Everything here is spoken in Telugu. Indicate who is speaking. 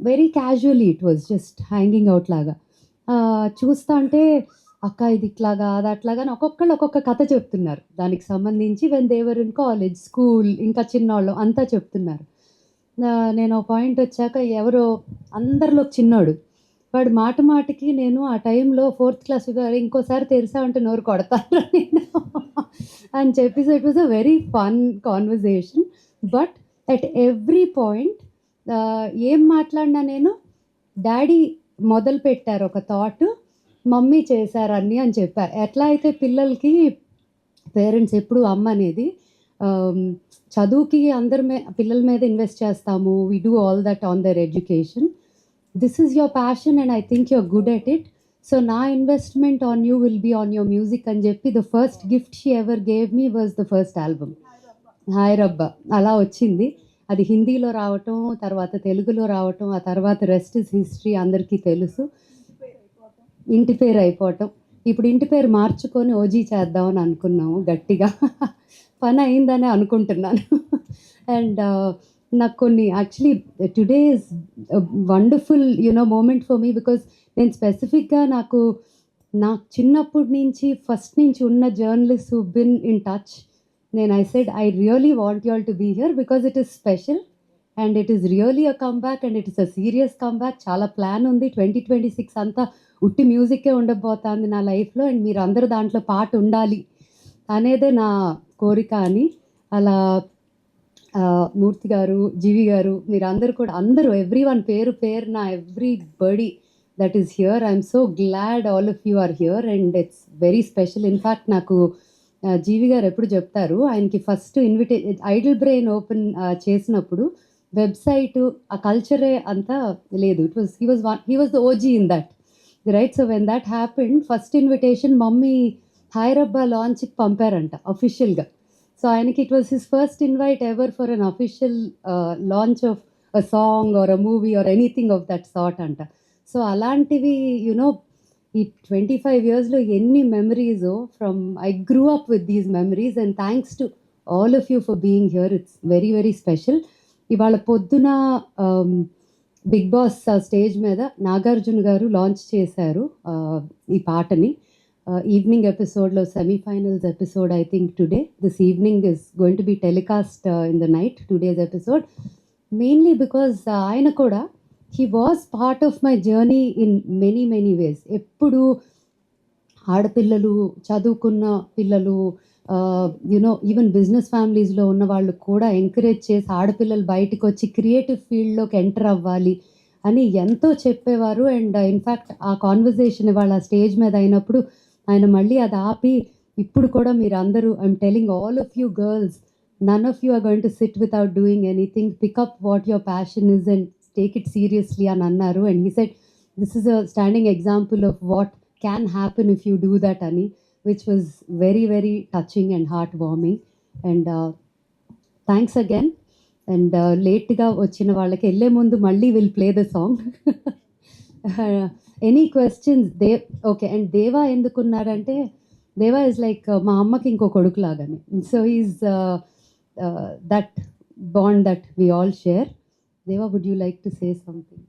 Speaker 1: Very casually it was just hanging out లాగా. చూస్తా అంటే అక్క ఇది ఇట్లాగా, అది అట్లాగా అని ఒక్కొక్కళ్ళు ఒక్కొక్క కథ చెప్తున్నారు. దానికి సంబంధించి when they were in college, school ఇంకా చిన్నోళ్ళు అంతా చెప్తున్నారు. నేను ఓ పాయింట్ వచ్చాక ఎవరో అందరిలో చిన్నోడు. వాడు మాట మాటకి నేను ఆ టైంలో ఫోర్త్ క్లాస్ ఇంకోసారి తెరిసావంటే నోరు కొడతానురా నేను అని చెప్పేసి it was a very fun conversation. But at every point ఏం మాట్లాడినా నేను డాడీ మొదలుపెట్టారు ఒక థాట్, మమ్మీ చేశారు అన్నీ అని చెప్పారు. ఎట్లా అయితే పిల్లలకి పేరెంట్స్ ఎప్పుడు అమ్మ అనేది చదువుకి అందరి పిల్లల మీద ఇన్వెస్ట్ చేస్తాము. We do all that on their education. This is your passion and I think you're good at it. So నా investment on you will be on your music అని చెప్పి the first gift she ever gave me was the first album Hai Rabba. అలా వచ్చింది. అది హిందీలో రావటం, తర్వాత తెలుగులో రావటం, ఆ తర్వాత రెస్ట్ ఇస్ హిస్టరీ అందరికీ తెలుసు. ఇంటి పేరు అయిపోవటం. ఇప్పుడు ఇంటి పేరు మార్చుకొని ఓజీ చేద్దామని అనుకున్నాము గట్టిగా. పని అయిందని అనుకుంటున్నాను. అండ్ నాకు కొన్ని actually today is wonderful moment for me because నేను స్పెసిఫిక్గా నాకు చిన్నప్పటి నుంచి ఫస్ట్ నుంచి ఉన్న journalist who been in touch. నేను I said I really want you all to be here because it is special and it is really a comeback and it is a serious comeback. చాలా ప్లాన్ ఉంది. 2026 అంతా ఉట్టి మ్యూజిక్కే ఉండబోతుంది నా లైఫ్లో అండ్ మీరు అందరూ దాంట్లో పాట ఉండాలి అనేదే నా కోరిక అని. అలా మూర్తి గారు, జీవి గారు, మీరందరూ కూడా అందరూ ఎవ్రీ వన్ పేరు పేరున everybody that is here. I'm so glad all of you are here and it's very special. In fact నాకు జీవి గారు ఎప్పుడు చెప్తారు, ఆయనకి ఫస్ట్ ఐడల్ బ్రెయిన్ ఓపెన్ చేసినప్పుడు వెబ్సైట్ ఆ కల్చరే అంతా లేదు. It was he was the OG in that right. So when that happened first invitation మమ్మీ హైరబ్బా లాంచ్కి పంపారంట అఫీషియల్గా. సో ఆయనకి it was his first invite ever for an official launch of a song or a movie or anything of that sort అంట. సో అలాంటివి ఈ 25 yearsలో ఎన్ని మెమరీసో from I grew up with these memories and thanks to all of you for being here. It's very very special. ఇవాళ పొద్దున బిగ్ బాస్ స్టేజ్ మీద నాగార్జున గారు లాంచ్ చేశారు ఈ పాటని. ఈవినింగ్ ఎపిసోడ్లో semifinals episode I think today this evening is going to be telecast in the night today's episode. Mainly because ఆయన కూడా he was part of my journey in many many ways. ఎప్పుడు ఆడపిల్లలు, చదువుకున్న పిల్లలు, ఈవెన్ బిజినెస్ ఫ్యామిలీస్లో ఉన్న వాళ్ళు కూడా ఎంకరేజ్ చేసి ఆడపిల్లలు బయటకు వచ్చి క్రియేటివ్ ఫీల్డ్లోకి ఎంటర్ అవ్వాలి అని ఎంతో చెప్పేవారు. అండ్ ఇన్ఫ్యాక్ట్ ఆ కాన్వర్జేషన్ ఇవాళ స్టేజ్ మీద అయినప్పుడు ఆయన మళ్ళీ అది ఆపి ఇప్పుడు కూడా మీరు అందరూ I'm telling all of you girls, none of you are going to sit without doing anything, pick up what your passion is and take it seriously అని అన్నారు. And he said this is a standing example of what can happen if you do that ani, which was very very touching and heartwarming. And thanks again. And late ga vachina vallaki elle mundu malli will play the song. Any questions? Okay. And deva endukunnarante, deva is like ma ammaki inko koduku lagane, so he's that bond that we all share. Deva, would you like to say something?